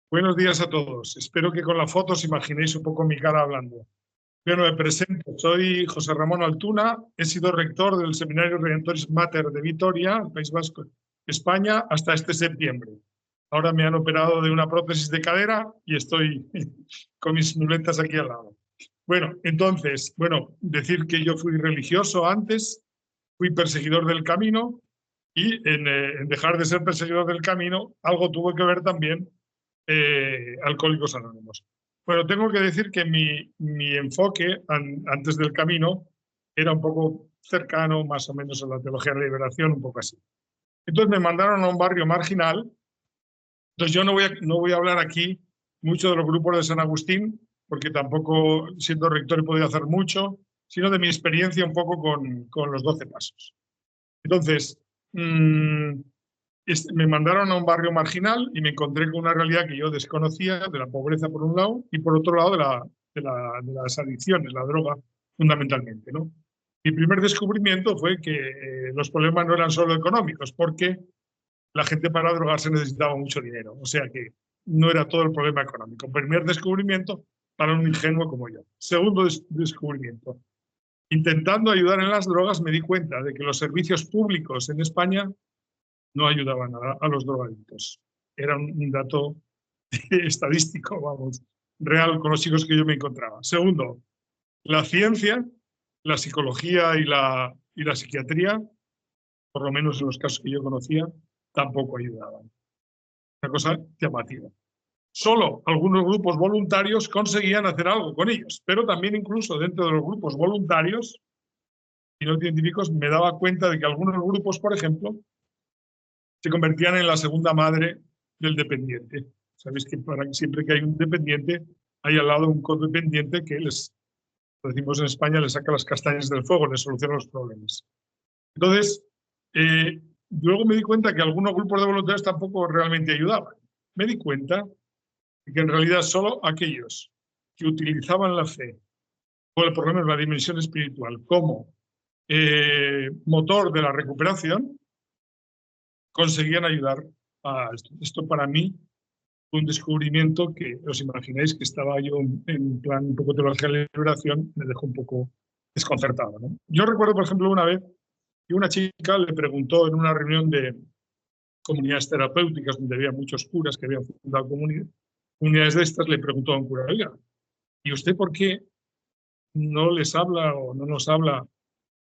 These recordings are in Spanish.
Buenos días a todos. Espero que con la foto os imaginéis un poco mi cara hablando. Bueno, me presento. Soy José Ramón Altuna. He sido rector del Seminario Redentoris Mater de Vitoria, País Vasco, España, hasta este septiembre. Ahora me han operado de una prótesis de cadera y estoy con mis muletas aquí al lado. Bueno, entonces, decir que yo fui religioso antes, fui perseguidor del camino y en dejar de ser perseguidor del camino algo tuvo que ver también Alcohólicos Anónimos. Bueno, tengo que decir que mi enfoque antes del camino era un poco cercano más o menos a la teología de la liberación, un poco así. Entonces me mandaron a un barrio marginal. Entonces yo no voy a hablar aquí mucho de los grupos de San Agustín, porque tampoco siendo rector he podido hacer mucho, sino de mi experiencia un poco con los 12 pasos. Entonces, me mandaron a un barrio marginal y me encontré con una realidad que yo desconocía, de la pobreza por un lado y por otro lado de las adicciones, la droga fundamentalmente, ¿no? Mi primer descubrimiento fue que los problemas no eran solo económicos, porque la gente para drogarse necesitaba mucho dinero, o sea que no era todo el problema económico. Primer descubrimiento para un ingenuo como yo. Segundo descubrimiento. Intentando ayudar en las drogas me di cuenta de que los servicios públicos en España no ayudaban a los drogadictos. Era un dato estadístico, vamos, real con los chicos que yo me encontraba. Segundo, la ciencia, la psicología y la psiquiatría, por lo menos en los casos que yo conocía, tampoco ayudaban. Una cosa llamativa. Solo algunos grupos voluntarios conseguían hacer algo con ellos, pero también incluso dentro de los grupos voluntarios y no científicos me daba cuenta de que algunos grupos, por ejemplo, se convertían en la segunda madre del dependiente. Sabéis que siempre que hay un dependiente, hay al lado un codependiente que les, lo decimos en España, le saca las castañas del fuego, les soluciona los problemas. Entonces, luego me di cuenta que algunos grupos de voluntarios tampoco realmente ayudaban. Me di cuenta de que en realidad solo aquellos que utilizaban la fe, o por lo menos la dimensión espiritual, como motor de la recuperación, conseguían ayudar a esto. Esto para mí fue un descubrimiento que os imagináis que estaba yo en plan un poco teología de la liberación, me dejó un poco desconcertado, ¿no? Yo recuerdo, por ejemplo, una vez que una chica le preguntó en una reunión de comunidades terapéuticas donde había muchos curas que habían fundado comunidades de estas, le preguntó a un cura, oiga, ¿y usted por qué no les habla o no nos habla?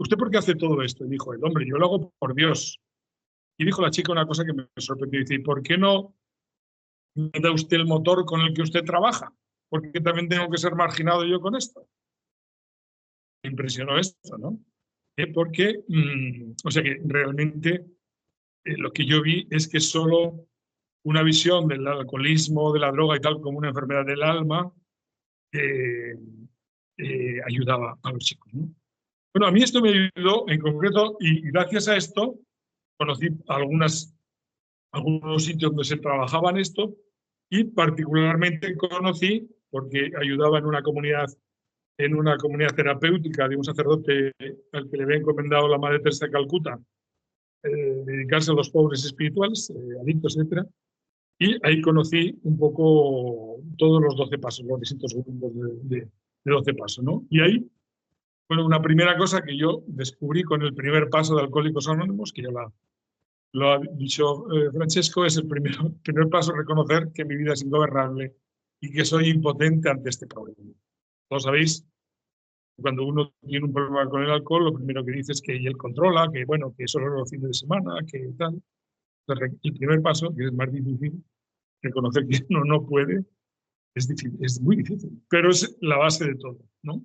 ¿Usted por qué hace todo esto? Y dijo el hombre, yo lo hago por Dios. Y dijo la chica una cosa que me sorprendió. Dice, ¿y por qué no me da usted el motor con el que usted trabaja? ¿Por qué también tengo que ser marginado yo con esto? Me impresionó esto, ¿no? Porque, o sea que realmente lo que yo vi es que solo una visión del alcoholismo, de la droga y tal como una enfermedad del alma ayudaba a los chicos, ¿no? Bueno, a mí esto me ayudó en concreto y gracias a esto conocí algunos sitios donde se trabajaba en esto y particularmente conocí, porque ayudaba en una comunidad terapéutica de un sacerdote al que le había encomendado la Madre Teresa de Calcuta, dedicarse a los pobres espirituales, adictos, etc. Y ahí conocí un poco todos los 12 pasos, los distintos grupos de 12 pasos, ¿no? Y ahí, bueno, una primera cosa que yo descubrí con el primer paso de Alcohólicos Anónimos, que ya lo ha dicho Francesco, es el primer paso, reconocer que mi vida es ingobernable y que soy impotente ante este problema. Todos sabéis, cuando uno tiene un problema con el alcohol, lo primero que dice es que él controla, que bueno, que solo los fines de semana, que tal. Entonces, el primer paso, que es más difícil, reconocer que uno no puede, es difícil, es muy difícil, pero es la base de todo, ¿no?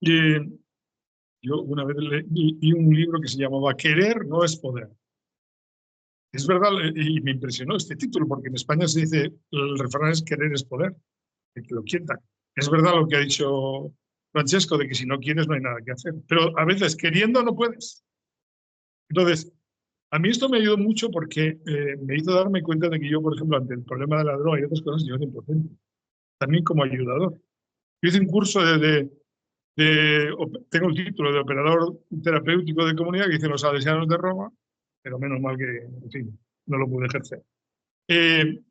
Y yo una vez leí un libro que se llamaba Querer no es poder. Es verdad, y me impresionó este título, porque en España se dice, el refrán es querer es poder, el que lo quiera. Es verdad lo que ha dicho Francesco, de que si no quieres no hay nada que hacer, pero a veces queriendo no puedes. Entonces, a mí esto me ayudó mucho porque me hizo darme cuenta de que yo, por ejemplo, ante el problema de la droga y otras cosas, yo era impotente, también como ayudador. Yo hice un curso tengo el título de operador terapéutico de comunidad que dicen los salesianos de Roma, pero menos mal que, en fin, no lo pude ejercer.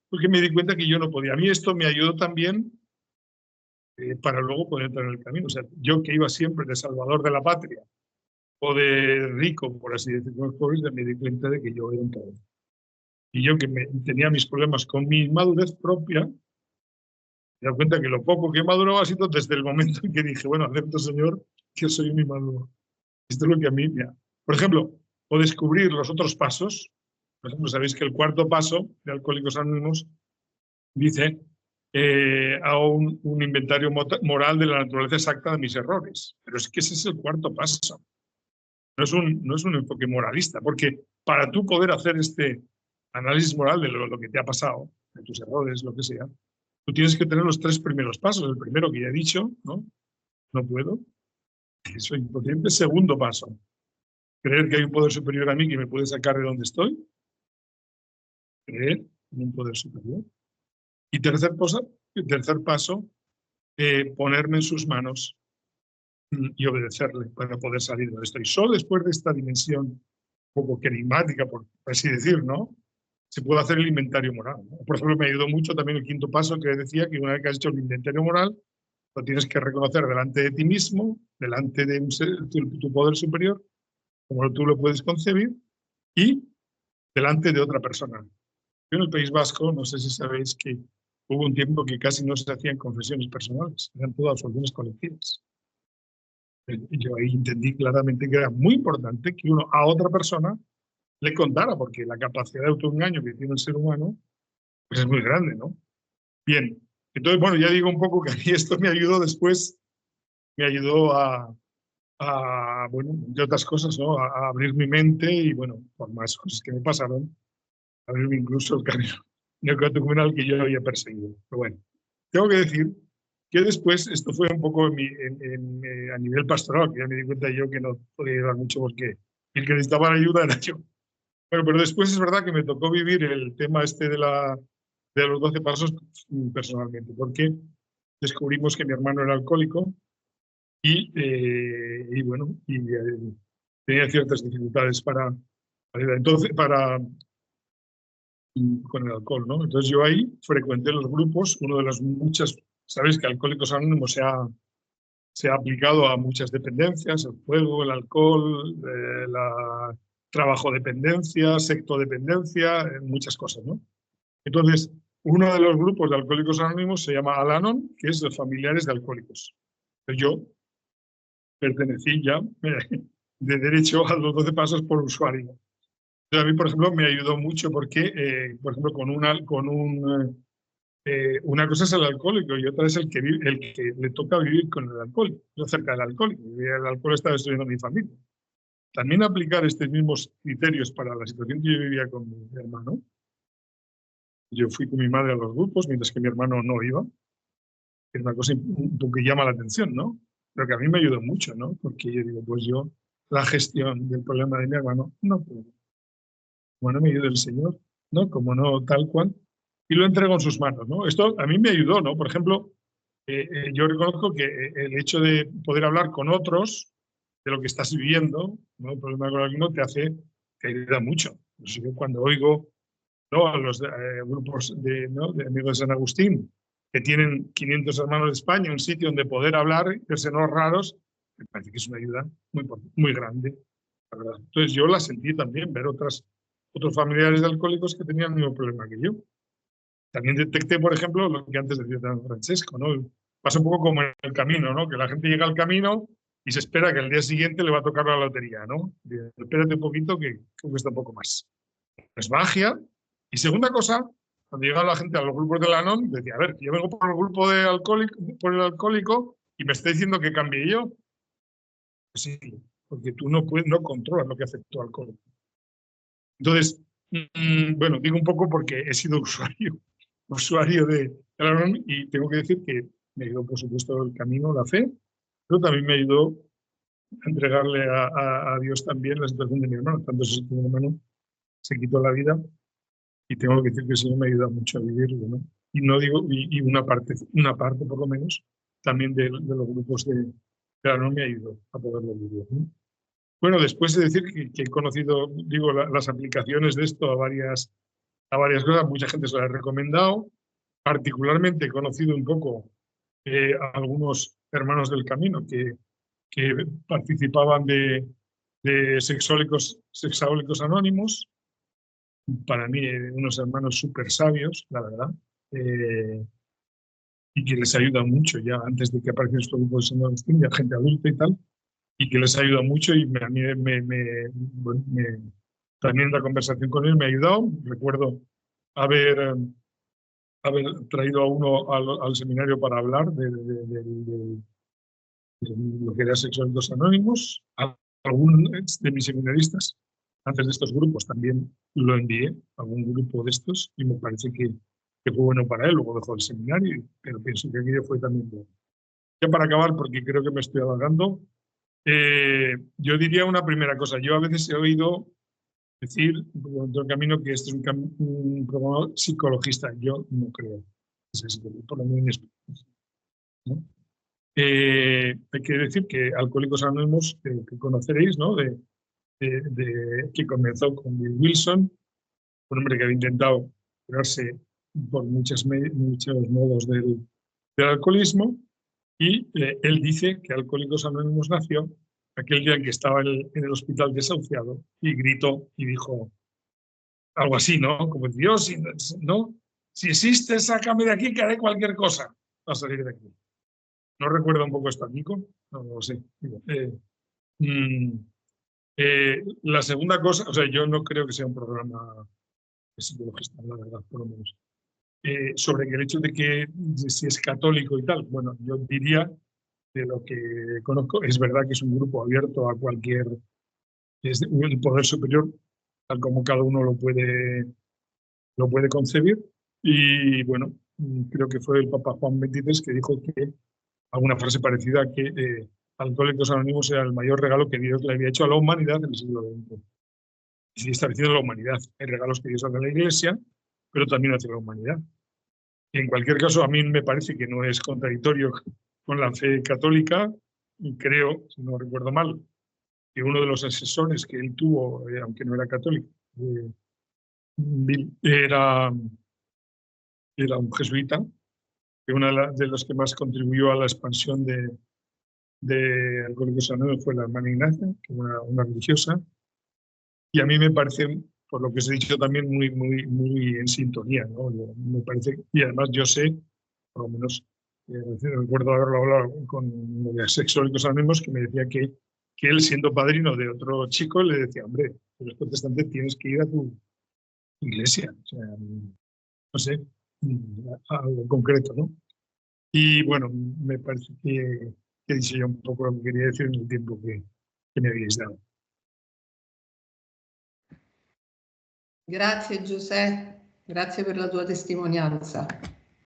porque me di cuenta que yo no podía. A mí esto me ayudó también para luego poder entrar en el camino. O sea, yo que iba siempre de salvador de la patria o de rico, por así decirlo, los pobres, me di cuenta de que yo era un pobre. Y yo que tenía mis problemas con mi inmadurez propia, me di cuenta que lo poco que he madurado ha sido desde el momento en que dije, bueno, acepto, Señor, que soy un inmaduro. Esto es lo que a mí me ha... Por ejemplo, o descubrir los otros pasos. Por ejemplo, sabéis que el cuarto paso de Alcohólicos Anónimos dice, hago un inventario moral de la naturaleza exacta de mis errores. Pero es que ese es el cuarto paso. No es un enfoque moralista, porque para tú poder hacer este análisis moral de lo que te ha pasado, de tus errores, lo que sea, tú tienes que tener los 3 primeros pasos. El primero que ya he dicho, ¿no? No puedo, soy impotente. Segundo paso, creer que hay un poder superior a mí que me puede sacar de donde estoy. Creer en un poder superior. Y tercer paso, ponerme en sus manos y obedecerle para poder salir de esto. Y solo después de esta dimensión un poco enigmática, por así decir, ¿no? Se puede hacer el inventario moral, ¿no? Por ejemplo, me ayudó mucho también el quinto paso que decía que una vez que has hecho el inventario moral, lo tienes que reconocer delante de ti mismo, delante de tu poder superior, como tú lo puedes concebir, y delante de otra persona. Yo en el País Vasco, no sé si sabéis que hubo un tiempo que casi no se hacían confesiones personales, eran todas absoluciones colectivas. Yo ahí entendí claramente que era muy importante que uno a otra persona le contara, porque la capacidad de autoengaño que tiene el ser humano pues es muy grande, ¿no? Bien, entonces, bueno, ya digo un poco que a mí esto me ayudó después, me ayudó bueno, entre otras cosas, ¿no? A abrir mi mente y, bueno, por más cosas que me pasaron, abrirme incluso el camino neocatecumenal que yo había perseguido. Pero bueno, tengo que decir que después, esto fue un poco a nivel pastoral, que ya me di cuenta yo que no podía ayudar mucho porque el que necesitaba ayuda era yo. Bueno, pero después es verdad que me tocó vivir el tema este de los 12 pasos personalmente, porque descubrimos que mi hermano era alcohólico y bueno, tenía ciertas dificultades con el alcohol, ¿no? Entonces yo ahí frecuenté los grupos, uno de las muchas, sabéis que Alcohólicos Anónimos se ha aplicado a muchas dependencias, el juego, el alcohol, la trabajo dependencia, sectodependencia, muchas cosas, ¿no? Entonces, uno de los grupos de Alcohólicos Anónimos se llama Al-Anon, que es de familiares de alcohólicos. Yo pertenecí ya de derecho a los 12 pasos por usuario. A mí, por ejemplo, me ayudó mucho porque, por ejemplo, una cosa es el alcohólico y otra es el que le toca vivir con el alcohólico, yo cerca del alcohólico. El alcohol está destruyendo a mi familia. También aplicar estos mismos criterios para la situación que yo vivía con mi hermano. Yo fui con mi madre a los grupos, mientras que mi hermano no iba. Es una cosa un poco que llama la atención, ¿no? Pero que a mí me ayudó mucho, ¿no? Porque yo digo, pues yo, la gestión del problema de mi hermano, no puedo. Como no me ayuda el Señor, ¿no? Como no tal cual. Y lo entrego en sus manos, ¿no? Esto a mí me ayudó, ¿no? Por ejemplo, yo reconozco que el hecho de poder hablar con otros de lo que estás viviendo, ¿no? El problema con alguno te ayuda mucho. Yo cuando oigo, ¿no? A los grupos ¿no? de amigos de San Agustín, que tienen 500 hermanos de España, un sitio donde poder hablar, versenos raros, me parece que es una ayuda muy, muy grande, la verdad. Entonces yo la sentí también, ver otros familiares de alcohólicos que tenían el mismo problema que yo. También detecté, por ejemplo, lo que antes decía Francesco, ¿no? Pasa un poco como en el camino, ¿no? Que la gente llega al camino y se espera que el día siguiente le va a tocar la lotería, ¿no? Espérate un poquito que cuesta un poco más. Es magia. Y segunda cosa, cuando llega la gente a los grupos del Anon, decía, a ver, yo vengo por el grupo de alcohólico, por el alcohólico y me está diciendo que cambie yo. Pues sí, porque tú no controlas lo que hace tu alcohólico. Entonces, bueno, digo un poco porque he sido usuario de Anon y tengo que decir que me ayudó, por supuesto, el camino, la fe, pero también me ayudó a entregarle a Dios también la situación de mi hermano. Tanto si mi hermano se quitó la vida y tengo que decir que el Señor me ayuda mucho a vivirlo, ¿no? Y no digo, y una parte por lo menos, también de los grupos de Anon me ayudó a poderlo vivir, ¿no? Bueno, después de decir que he conocido, digo, las aplicaciones de esto a varias a varias cosas, mucha gente se lo ha recomendado. Particularmente he conocido un poco a algunos hermanos del camino que participaban de sexáulicos anónimos. Para mí, unos hermanos súper sabios, la verdad, y que les ayuda mucho ya antes de que aparezcan estos grupos de adolescencia, gente adulta y tal, y que les ayuda mucho y a mí también la conversación con él me ha ayudado. Recuerdo haber traído a uno al seminario para hablar de lo que era Sexólicos Anónimos. Algún de mis seminaristas, antes de estos grupos, también lo envié a algún grupo de estos y me parece que fue bueno para él. Luego dejó el seminario, pero pienso que aquello fue también bueno. Ya para acabar, porque creo que me estoy alargando, yo diría una primera cosa. Yo a veces he oído decir, por el camino, que este es un programa psicologista. Yo no creo. Por lo menos, ¿no? Hay que decir que Alcohólicos Anónimos, que conoceréis, ¿no? Que comenzó con Bill Wilson, un hombre que había intentado curarse por muchos modos del alcoholismo, y él dice que Alcohólicos Anónimos nació aquel día en que estaba en el hospital desahuciado y gritó y dijo algo así, ¿no? Como Dios, ¿no? Si existe, sácame de aquí, que haré cualquier cosa para salir de aquí. ¿No recuerda un poco esto, Nico? No lo sé. La segunda cosa, o sea, yo no creo que sea un programa psicologista, la verdad, por lo menos. Sobre el hecho de que si es católico y tal, bueno, yo diría, de lo que conozco, es verdad que es un grupo abierto a cualquier, es un poder superior, tal como cada uno lo puede concebir. Y bueno, creo que fue el Papa Juan XXIII que dijo que alguna frase parecida, que Alcohólicos Anónimos era el mayor regalo que Dios le había hecho a la humanidad en el siglo XX. Y sigue estableciendo la humanidad. Hay regalos que Dios hace a la Iglesia, pero también hacia la humanidad. Y en cualquier caso, a mí me parece que no es contradictorio con la fe católica, y creo, si no recuerdo mal, que uno de los asesores que él tuvo, aunque no era católico, era un jesuita, que una de las que más contribuyó a la expansión de Alcohólicos Anónimos fue la hermana Ignacia, que era una religiosa, y a mí me parece, por lo que os he dicho, también muy en sintonía, ¿no? Me parece, y además yo sé, por lo menos recuerdo haberlo hablado con Sexólicos Anónimos, que me decía que él, siendo padrino de otro chico, le decía, hombre, tú eres protestante, tienes que ir a tu iglesia, o sea, no sé, algo concreto, ¿no? Y bueno, me parece que he dicho yo un poco lo que quería decir en el tiempo que me habéis dado. Grazie Giuseppe, grazie per la tua testimonianza.